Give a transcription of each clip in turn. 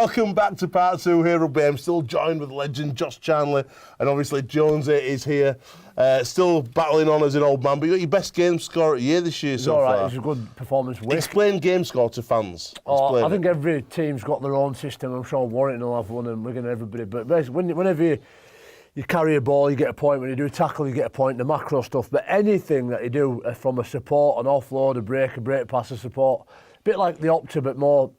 Welcome back to part two here, Rugby. I'm still joined with legend Josh Chandler, and obviously Jonesy is here, still battling on as an old man. But you got your best game score of the year this year so all right, far. it's a good performance. Explain game score to fans. I think every team's got their own system. I'm sure Warrington will have one, and Wigan, everybody. But basically, whenever you carry a ball, you get a point. When you do tackle, you get a point. The macro stuff. But anything that you do from a support, an offload, a break pass, a support. A bit like the Opta, but more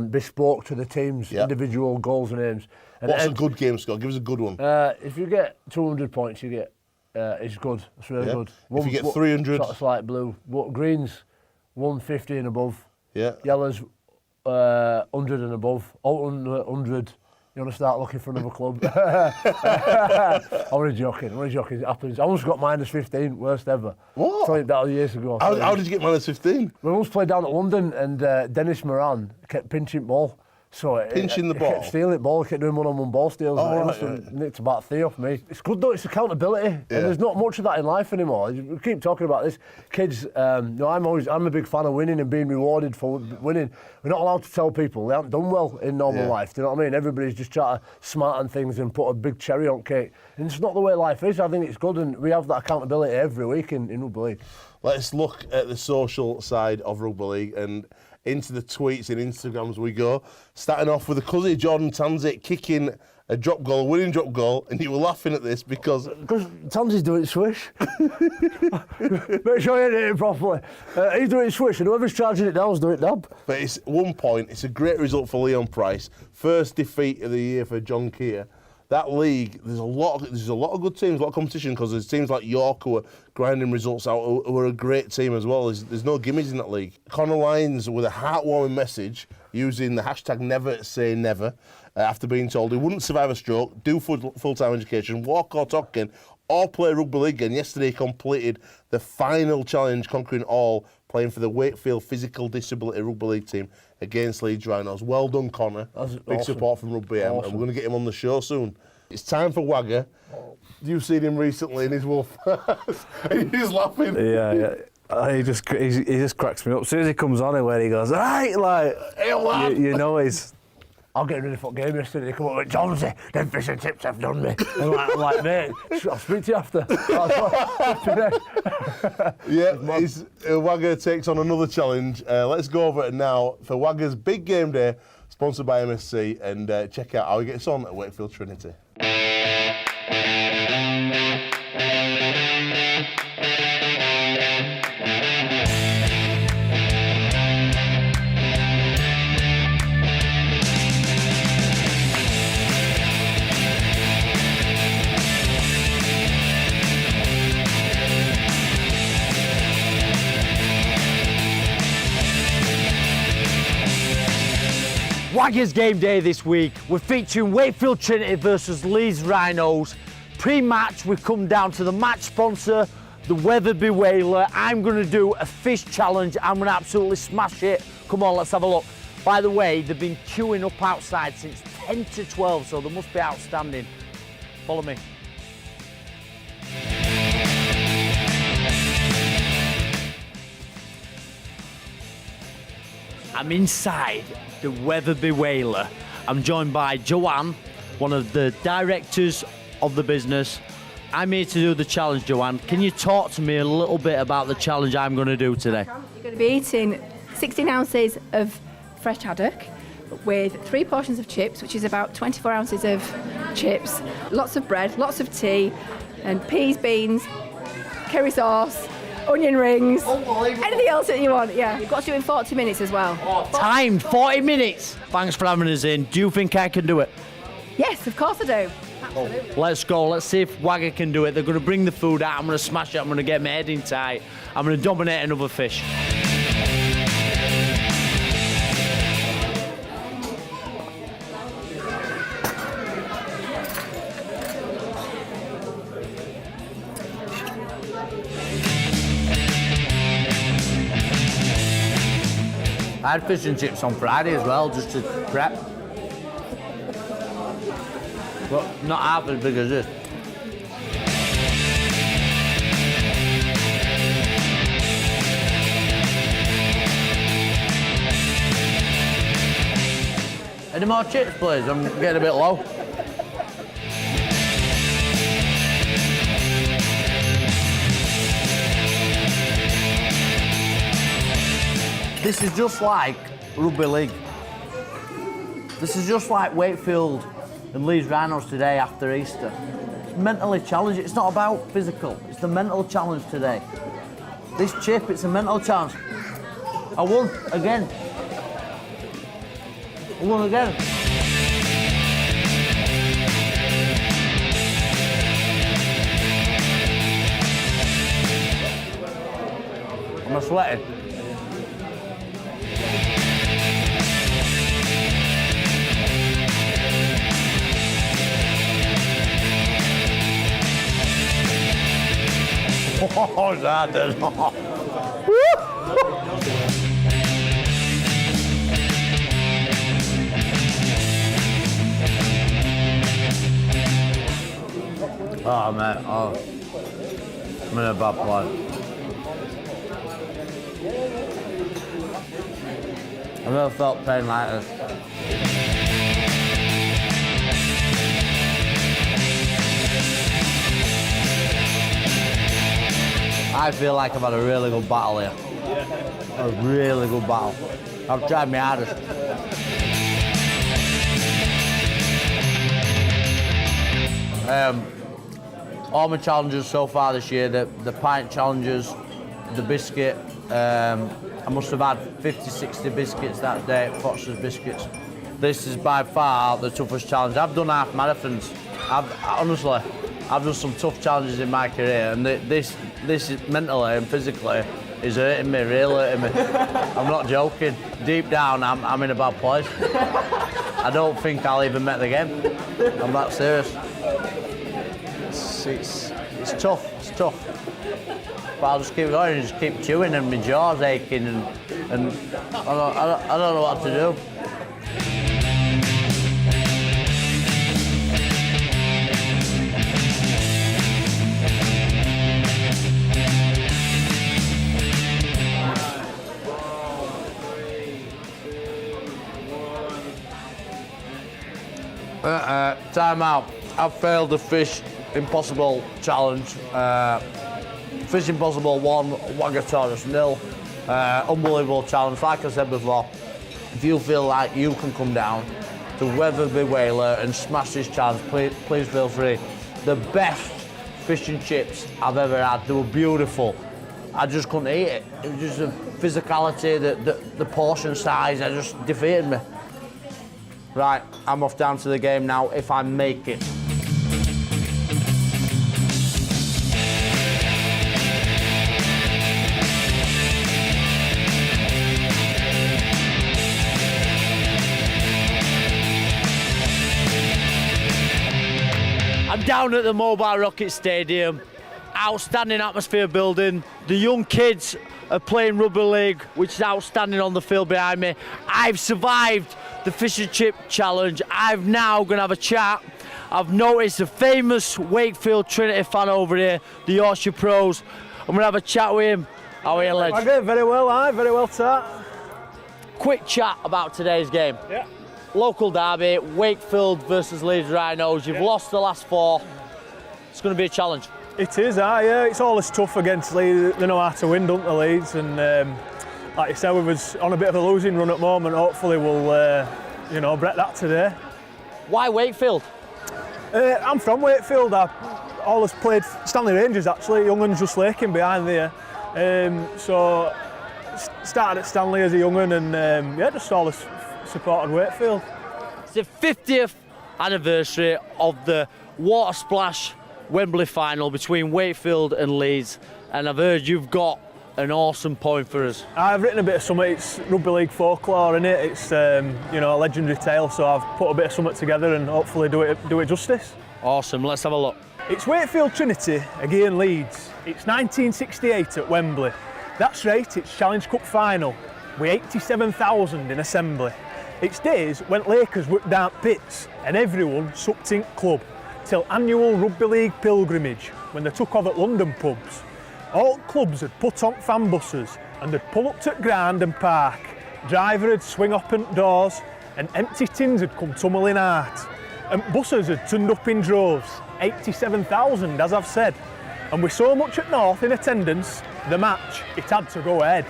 bespoke to the team's individual goals and aims. And what's a good game score? Give us a good one. If you get 200 points, you get it's good. It's really good. If you get 300, sort of light blue. Greens, 150 and above. Yeah. Yellows, 100 and above. All 100. You want to start looking for another club? I'm only joking. It happens. I almost got -15, worst ever. What? That was years ago. How did you get -15? We once played down at London, and Dennis Moran kept pinching ball. So pinching the ball? He kept stealing ball, he kept doing one-on-one ball steals. Nicked about 3 off me. It's good though, it's accountability. And there's not much of that in life anymore. We keep talking about this. Kids, I'm a big fan of winning and being rewarded for winning. We're not allowed to tell people they haven't done well in normal life. Do you know what I mean? Everybody's just trying to smarten things and put a big cherry on cake. And it's not the way life is. I think it's good, and we have that accountability every week in Rugby League. Let's look at the social side of Rugby League and into the tweets and Instagrams we go. Starting off with the cousin Jordan Tanzi kicking a drop goal, a winning drop goal, and you were laughing at this because Tanzi's doing it swish. Make sure you hit it properly. He's doing it swish, and whoever's charging it down's doing it dab. But it's 1 point. It's a great result for Leon Price. First defeat of the year for John Keir. That league, there's a lot of good teams, a lot of competition, because there's teams like York who are grinding results out, who are a great team as well. There's no gimmies in that league. Connor Lyons with a heartwarming message using the hashtag #NeverSayNever after being told he wouldn't survive a stroke, do full-time education, walk or talking, or play rugby league. And yesterday he completed the final challenge, conquering all, playing for the Wakefield Physical Disability Rugby League team against Leeds Rhinos. Well done, Connor. That's big awesome. support from Rugby M, Awesome. and we're going to get him on the show soon. It's time for Wagger. You've seen him recently in his wolf. He's laughing. Yeah. He just cracks me up. As soon as he comes on where he goes, right, like, Hey, lad. you know he's... I'm getting ready for a game yesterday. They come up with Jonesy, them fish and chips have done me. And I'm like, mate, I'll speak to you after. Wagger takes on another challenge. Let's go over it now for Wagger's Big Game Day, sponsored by MSC, and check out how he gets on at Wakefield Trinity. Wagger's Game Day this week. We're featuring Wakefield Trinity versus Leeds Rhinos. Pre-match, we come down to the match sponsor, the Weatherby Whaler. I'm going to do a fish challenge. I'm going to absolutely smash it. Come on, let's have a look. By the way, they've been queuing up outside since 10 to 12, so they must be outstanding. Follow me. I'm inside the Weatherby Whaler. I'm joined by Joanne, one of the directors of the business. I'm here to do the challenge, Joanne. Can you talk to me a little bit about the challenge I'm going to do today? You're going to be eating 16 ounces of fresh haddock with 3 portions of chips, which is about 24 ounces of chips, lots of bread, lots of tea, and peas, beans, curry sauce, onion rings, anything else that you want. Yeah, you've got to do it in 40 minutes as well. Timed 40 minutes. Thanks for having us in. Do you think I can do it? Yes, of course I do. Absolutely. Let's go. Let's see if Wagger can do it. They're going to bring the food out. I'm going to smash it. I'm going to get my head in tight. I'm going to dominate another fish. I had fish and chips on Friday as well, just to prep. But not half as big as this. Any more chips, please? I'm getting a bit low. This is just like rugby league. This is just like Wakefield and Leeds Rhinos today after Easter. It's mentally challenging. It's not about physical. It's the mental challenge today. This chip, it's a mental challenge. I won again. I won again. Am I sweating? Oh, that is. Oh, man. Oh. I'm in a bad place. I've never felt pain like this. I feel like I've had a really good battle here. A really good battle. I've tried my hardest. All my challenges so far this year, the pint challenges, the biscuit, I must have had 50, 60 biscuits that day at Foster's Biscuits. This is by far the toughest challenge. I've done half marathons. Honestly, I've done some tough challenges in my career, and this is mentally and physically is hurting me, really hurting me. I'm not joking. Deep down, I'm in a bad place. I don't think I'll even make the game. I'm that serious. It's tough, it's tough. But I'll just keep going and just keep chewing, and my jaw's aching, and I don't know what to do. Time out. I've failed the Fish Impossible challenge. Fish Impossible 1, Wagataurus 0. Unbelievable challenge. Like I said before, if you feel like you can come down to Wetherby Whaler and smash this challenge, please feel free. The best fish and chips I've ever had. They were beautiful. I just couldn't eat it. It was just the physicality, the portion size, it just defeated me. Right, I'm off down to the game now, if I make it. I'm down at the Mobile Rocket Stadium. Outstanding atmosphere building. The young kids are playing rugby league, which is outstanding on the field behind me. I've survived the fish and chip challenge. I'm now going to have a chat. I've noticed a famous Wakefield Trinity fan over here, the Yorkshire Pros. I'm going to have a chat with him. How are you, Ledge? I'm doing very well, very well, sir. Quick chat about today's game. Yeah. Local derby, Wakefield versus Leeds Rhinos. You've lost the last 4. It's going to be a challenge. It is, yeah. It's always tough against Leeds. They know how to win, don't they, Leeds? And like you said, we was on a bit of a losing run at the moment. Hopefully we'll, break that today. Why Wakefield? I'm from Wakefield. I always played Stanley Rangers, actually. Young uns just laking behind there. So started at Stanley as a young un, and just always supported Wakefield. It's the 50th anniversary of the water splash Wembley final between Wakefield and Leeds, and I've heard you've got an awesome poem for us. I've written a bit of something. It's rugby league folklore in it. It's a legendary tale, so I've put a bit of something together and hopefully do it justice. Awesome, let's have a look. It's Wakefield Trinity again Leeds. It's 1968 at Wembley. That's right, it's Challenge Cup final with 87,000 in assembly. It's days when Lakers were down pits and everyone sucked in club till annual rugby league pilgrimage when they took off at London pubs. All clubs had put on fan buses and they'd pull up to ground and park. Driver would swing open doors and empty tins had come tumbling out. And buses had turned up in droves, 87,000 as I've said. And with so much at North in attendance, the match, it had to go ahead.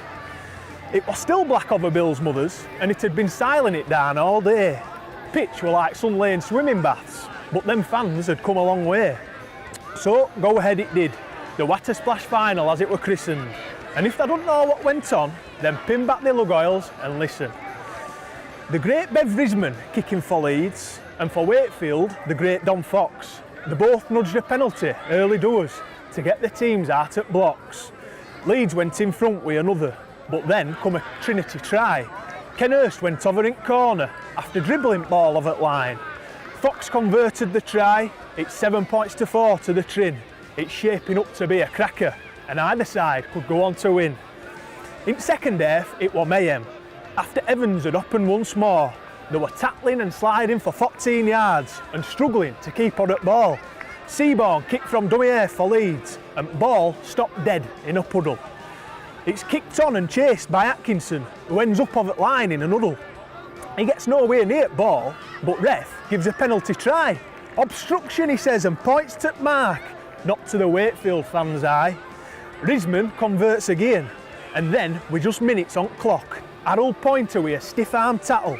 It was still black over Bill's mothers, and it had been siling it down all day. Pitch were like Sun Lane swimming baths, but them fans had come a long way. So, go ahead it did, the Water Splash final as it were christened. And if they don't know what went on, then pin back their lug oils and listen. The great Bev Risman kicking for Leeds, and for Wakefield, the great Don Fox. They both nudged a penalty early doors to get the teams out at blocks. Leeds went in front with another, but then come a Trinity try. Ken Hurst went over in corner after dribbling ball over at line. Fox converted the try, it's 7 points to 4 to the Trin. It's shaping up to be a cracker, and either side could go on to win. In second half, it was mayhem. After Evans had opened once more, they were tackling and sliding for 14 yards and struggling to keep on at ball. Seaborn kicked from dummy half for Leeds, and ball stopped dead in a puddle. It's kicked on and chased by Atkinson, who ends up over the line in a huddle. He gets nowhere near the ball, but ref gives a penalty try. Obstruction, he says, and points to mark, not to the Wakefield fans' eye. Risman converts again, and then with just minutes on clock, Harold Pointer with a stiff arm tackle.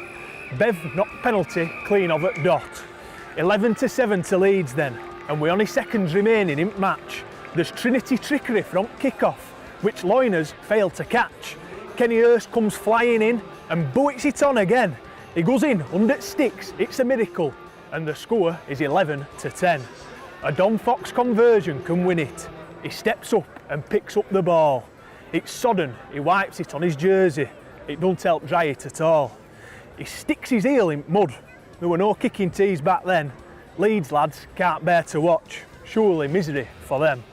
Bev knocked penalty clean over at dot. 11-7 to Leeds then, and with only seconds remaining in match. There's Trinity trickery from kick-off, which Loiners failed to catch. Kenny Hurst comes flying in and buoys it on again. He goes in under sticks, it's a miracle, and the score is 11-10. A Don Fox conversion can win it. He steps up and picks up the ball. It's sodden, he wipes it on his jersey. It don't help dry it at all. He sticks his heel in mud. There were no kicking tees back then. Leeds lads can't bear to watch. Surely misery for them.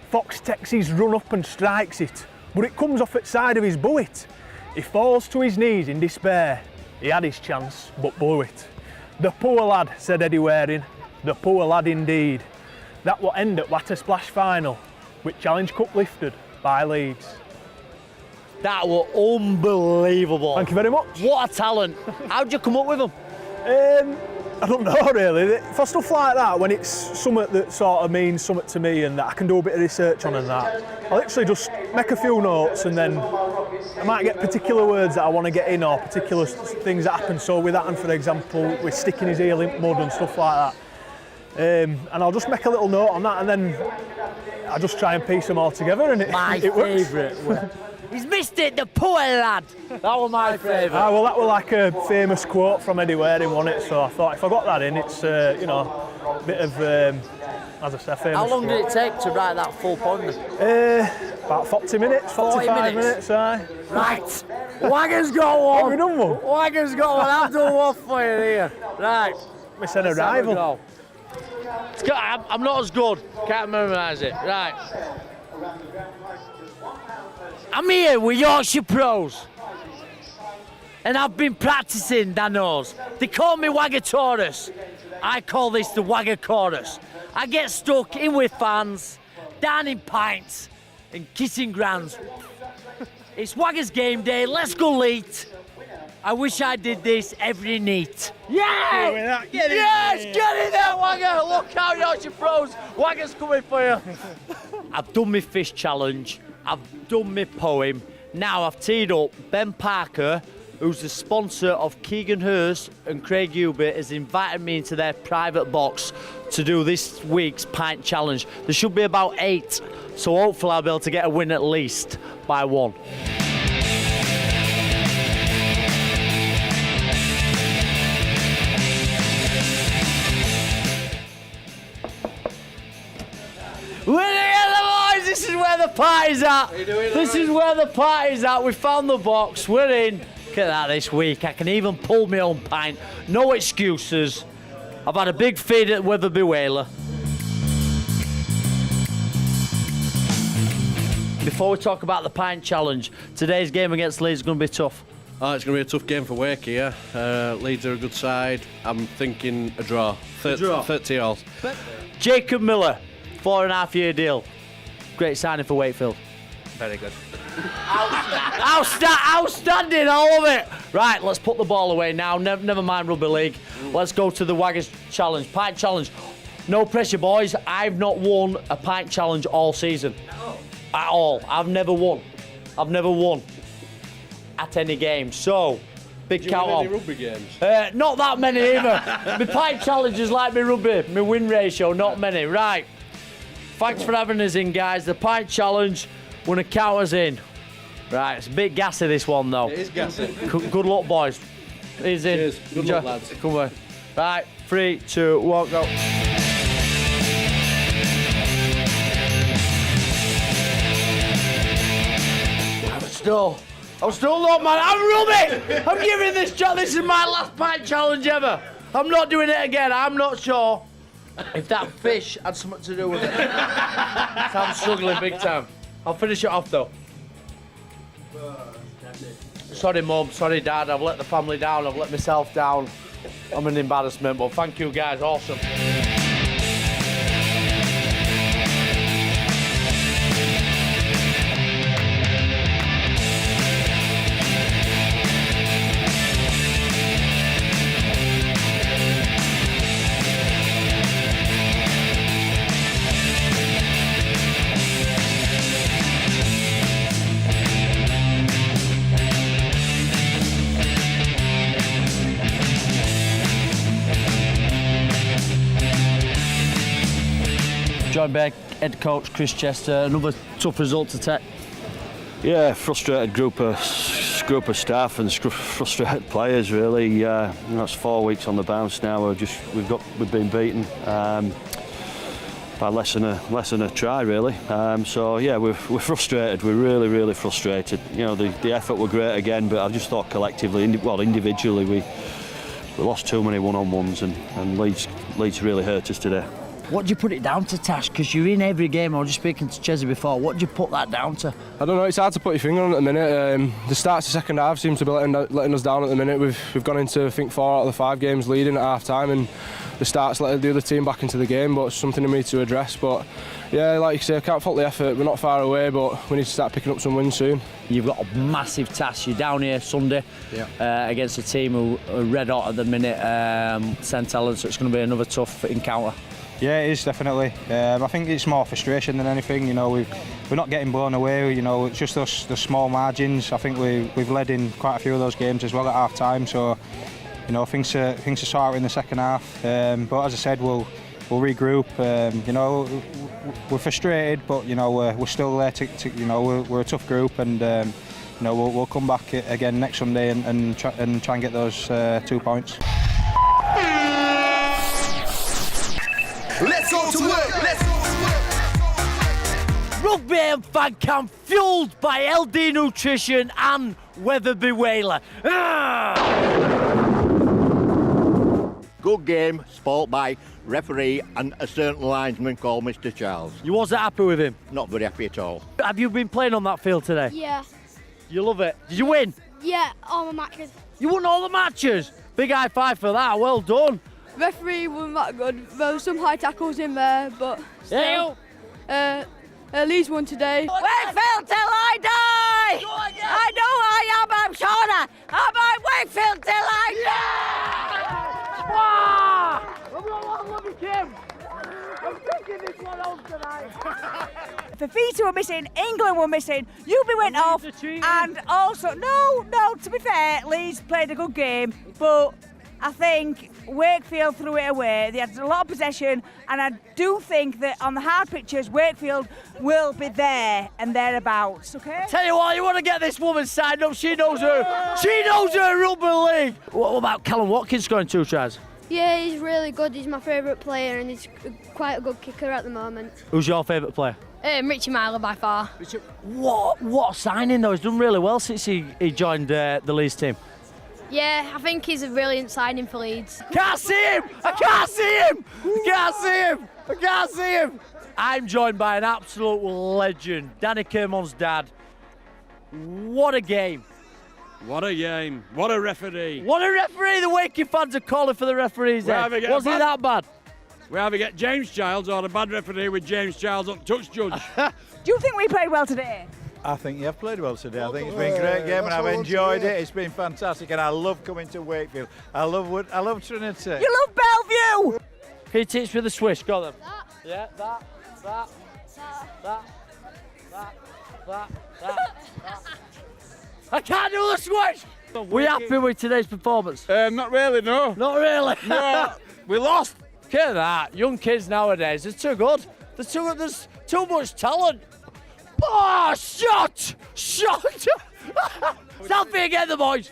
Fox takes his run up and strikes it, but it comes off at side of his buoyet. He falls to his knees in despair. He had his chance, but blew it. The poor lad, said Eddie Waring. The poor lad indeed. That will end at Water Splash final, with Challenge Cup lifted by Leeds. That was unbelievable. Thank you very much. What a talent. How'd you come up with them? I don't know really. For stuff like that, when it's something that sort of means something to me and that I can do a bit of research on and that, I literally just make a few notes and then I might get particular words that I want to get in or particular things that happen. So with that, and for example, with sticking his heel in mud and stuff like that. And I'll just make a little note on that and then I just try and piece them all together and it works. Favourite. He's missed it, the poor lad. That was my favourite. Well, that was like a famous quote from Eddie Waring, wasn't it? So I thought if I got that in, it's, a bit of, as I say, famous. How long did it take to write that full poem? About 40 minutes, 45 minutes, aye. Right, Wagger's got one. Have we done one? Wagger's got one, I've done one for you here. Right. We said a rival. I'm not as good, can't memorise it. Right. I'm here with Yorkshire Pros. And I've been practising, Dan knows. They call me Wagger Taurus. I call this the Wagger Chorus. I get stuck in with fans, down in pints, and kissing grounds. It's Wagger's game day, let's go Leeds. I wish I did this every night. Yeah! Get in there, Wagger! Look out, Yorkshire Pros! Wagger's coming for you. I've done my fish challenge. I've done my poem. Now I've teed up Ben Parker, who's the sponsor of Keegan Hurst, and Craig Hubert has invited me into their private box to do this week's pint challenge. There should be about 8, so hopefully I'll be able to get a win at least by 1. This is where the party's at. This is where the party's at. We found the box. We're in. Look at that this week. I can even pull my own pint. No excuses. I've had a big feed at Wetherby Whaler. Before we talk about the pint challenge, today's game against Leeds is going to be tough. Oh, it's going to be a tough game for Wakey, yeah. Leeds are a good side. I'm thinking a draw. 30 all. Jacob Miller, 4.5-year deal. Great signing for Wakefield. Very good. Outstanding, I love it. Right, let's put the ball away now. Never mind rugby league. Let's go to the Waggers Challenge, pint challenge. No pressure, boys. I've not won a pint challenge all season. At all. I've never won at any game. So, big count on. Any rugby games? Not that many either. My pint challenge is like my rugby. My win ratio, not many. Right. Thanks for having us in, guys. The pint challenge, we're going to count us in. Right, it's a bit gassy, this one, though. It is gassy. Good luck, boys. He's in. Cheers. Good luck, lads. Come on. Right, 3, 2, 1, go. I'm still not, man. I'm rubbing. I'm giving this job. This is my last pint challenge ever. I'm not doing it again. I'm not sure if that fish had something to do with it. I'm struggling big time. I'll finish it off, though. Sorry, Mum. Sorry, Dad. I've let the family down. I've let myself down. I'm an embarrassment, but thank you, guys. Awesome. Joined by head coach Chris Chester. Another tough result to take. Yeah, frustrated group of staff and frustrated players. Really, it's 4 weeks on the bounce now. We've been beaten by less than a try, really. So yeah, we're frustrated. We're really frustrated. You know, the effort were great again, but I just thought collectively, individually, we lost too many one-on-ones, and Leeds really hurt us today. What do you put it down to, Tash? Because you're in every game. I was just speaking to Chesney before. What do you put that down to? I don't know. It's hard to put your finger on it at the minute. The start to second half seems to be letting us down at the minute. We've gone into, I think, 4 out of the 5 games leading at half time, and the start's letting the other team back into the game. But it's something we need to address. But yeah, like you say, I can't fault the effort. We're not far away, but we need to start picking up some wins soon. You've got a massive task. You're down here Sunday against a team who are red hot at the minute, St Helens. So it's going to be another tough encounter. Yeah, it is definitely. I think it's more frustration than anything. You know, we're not getting blown away. You know, it's just the small margins. I think we've led in quite a few of those games as well at half time. So, you know, things to sort out in the second half. But as I said, we'll regroup. You know, we're frustrated, but you know we're still there. You know, we're a tough group, and you know we'll come back again next Sunday and try and get those 2 points. Let's go to work. Let's go to work. Rugby and fan camp fueled by LD Nutrition and Weatherby Whaler. Good game, spoilt by referee and a certain linesman called Mr. Charles. You wasn't happy with him? Not very happy at all. Have you been playing on that field today? Yeah. You love it. Did you win? Yeah, all my matches. You won all the matches? Big high five for that. Well done. Referee wasn't that good. There were some high tackles in there, but still. Leeds won today. Wakefield till I die! I know I am, I'm Shauna. I'm at Wakefield till I die! I love you, Kim. I'm taking this one home tonight. Fafita were missing, England were missing, Ubi went off, and also, no, to be fair, Leeds played a good game, but I think Wakefield threw it away. They had a lot of possession, and I do think that on the hard pitches, Wakefield will be there and thereabouts, okay? Tell you what, you want to get this woman signed up, she knows her rugby league. What about Callum Watkins scoring 2 tries? Yeah, he's really good. He's my favourite player, and he's quite a good kicker at the moment. Who's your favourite player? Richie Myler by far. What signing though? He's done really well since he joined the Leeds team. Yeah, I think he's a brilliant signing for Leeds. Can't see him! I can't see him! I can't see him! I'm joined by an absolute legend, Danny Kermon's dad. What a game! What a game! What a referee! What a referee! The Wakey fans are calling for the referee's head. Was he that bad? We either get James Childs or a bad referee with James Childs up touch judge. Do you think we played well today? I think you have played well today. I think it's been a great game and I've enjoyed it. It's been fantastic and I love coming to Wakefield. I love Trinity. You love Bellevue! Can you teach me the swish? Got them? Yeah, that. I can't do the swish! We happy with today's performance? Not really, no. Not really? No, we lost. Look at that. Young kids nowadays, they're too good. There's too much talent. Oh, shot! Selfie again, the boys.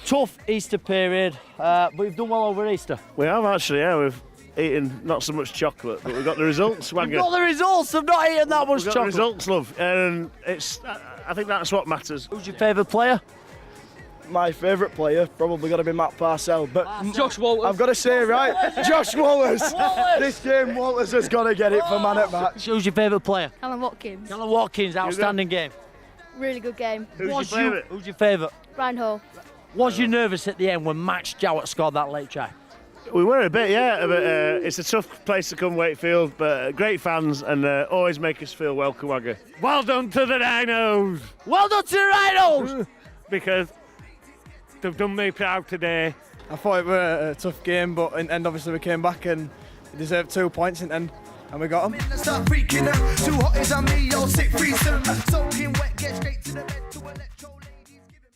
Tough Easter period, but we've done well over Easter. We have actually, yeah. We've eaten not so much chocolate, but we've got the results. We've got the results. I've not eaten that much We've got chocolate. the results, love, and I think that's what matters. Who's your favourite player? My favourite player probably got to be Matt Parcell, but Josh Walters. I've got to say, right, Josh Walters. This game, Walters has got to get it for man at match. Who's your favourite player? Callum Watkins. Callum Watkins, outstanding game. Really good game. Who's your favourite? Ryan Hall. Was you nervous at the end when Max Jowett scored that late try? We were a bit, yeah, but it's a tough place to come, Wakefield, but great fans and always make us feel welcome, Wagger. Well done to the Rhinos! Well done to the Rhinos! Because they've done me proud today. I thought it was a tough game, but in the end, obviously, we came back and we deserved 2 points in the end, and we got them. Start freaking out. Too hot is on me, yo, sick freezing. Soaking wet, get straight to the bed to electro ladies giving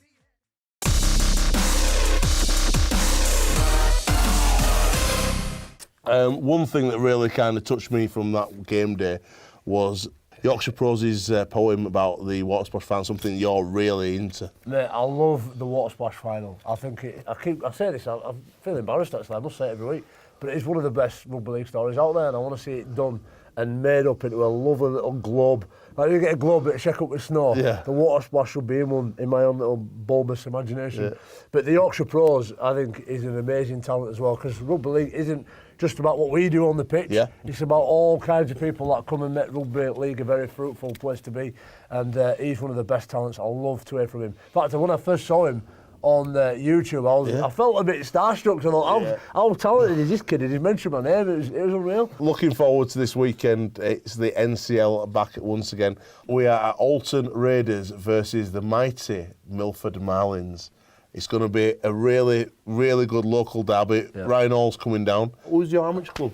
me. One thing that really kind of touched me from that game day was Yorkshire Pros' poem about the water splash final, something you're really into. Mate, I love the water splash final. I think I say this, I feel embarrassed actually, I must say it every week, but it is one of the best rugby league stories out there, and I want to see it done and made up into a lovely little globe. Like you get a globe that check up with snow, the water splash should be in one, in my own little bulbous imagination. Yeah. But the Yorkshire Pros, I think, is an amazing talent as well, because rugby league isn't just about what we do on the pitch. Yeah. It's about all kinds of people that come and make rugby league a very fruitful place to be. And he's one of the best talents. I love to hear from him. In fact, when I first saw him on YouTube, I felt a bit starstruck. I thought, how talented is this kid? He mentioned my name. It was unreal. Looking forward to this weekend. It's the NCL back once again. We are at Alton Raiders versus the mighty Milford Marlins. It's going to be a really, really good local derby. Yeah. Ryan Hall's coming down. Who's your Amish club?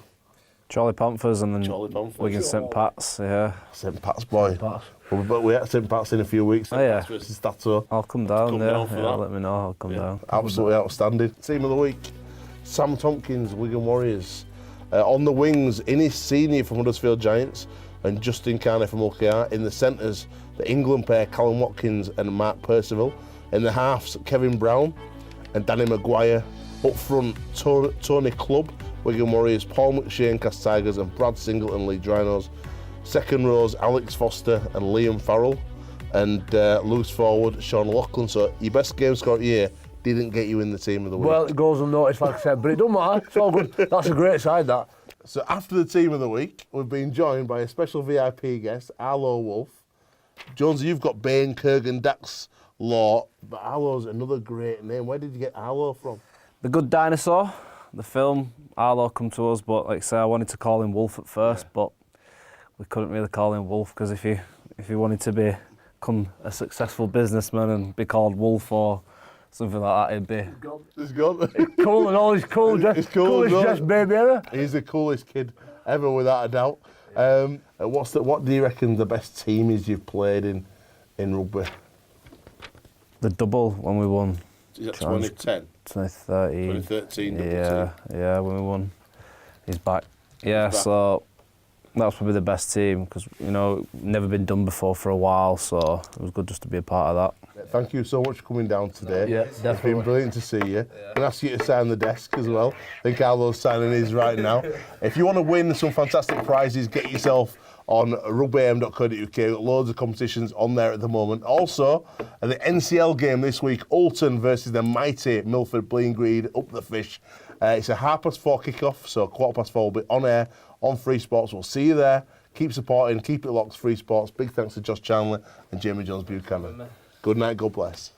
Charlie Panthers and then Panthers. Wigan St Pat's, yeah. St Pat's boy. But we're at St Pat's in a few weeks. Oh, yeah. Versus Stato. I'll come down there. Down for that. Let me know. I'll come down. Absolutely outstanding. Team of the week, Sam Tompkins, Wigan Warriors. On the wings, Innis Senior from Huddersfield Giants and Justin Carney from OKR. In the centres, the England pair, Callum Watkins and Mark Percival. In the halves, Kevin Brown and Danny Maguire. Up front, Tony Clubb, Wigan Warriors, Paul McShane, Cast Tigers, and Brad Singleton, Leeds Rhinos. Second rows, Alex Foster and Liam Farrell. And loose forward, Sean Loughlin. So your best game score of the year didn't get you in the team of the week. Well, it goes unnoticed, like I said, but it don't matter. It's all good. That's a great side, that. So after the team of the week, we've been joined by a special VIP guest, Arlo Wolf. Jonesy, you've got Bain, Kurgan, Dax, Law, but Arlo's another great name. Where did you get Arlo from? The Good Dinosaur, the film. Arlo come to us, but like I say, I wanted to call him Wolf at first, but we couldn't really call him Wolf because if he wanted to become a successful businessman and be called Wolf or something like that, he'd be. He's gone. Cool and all his cool dress. He's cool coolest dressed baby ever. He's the coolest kid ever, without a doubt. What do you reckon the best team is you've played in rugby? The double when we won. Is that 2010? 2013. 2013 double team. Yeah, when we won. He's back. Yeah, so that was probably the best team because, never been done before for a while, so it was good just to be a part of that. Thank you so much for coming down today. Yeah, definitely. It's been brilliant to see you. I'm going to ask you to sign the desk as well. I think Arlo's signing his right now. If you want to win some fantastic prizes, get yourself on rugbyam.co.uk. Loads of competitions on there at the moment. Also, the NCL game this week, Alton versus the mighty Milford Bleingreed up the fish. It's a 4:30 kick-off, so 4:15 will be on air on Free Sports. We'll see you there. Keep supporting, keep it locked, Free Sports. Big thanks to Josh Chandler and Jamie Jones Buchanan. Good night, God bless.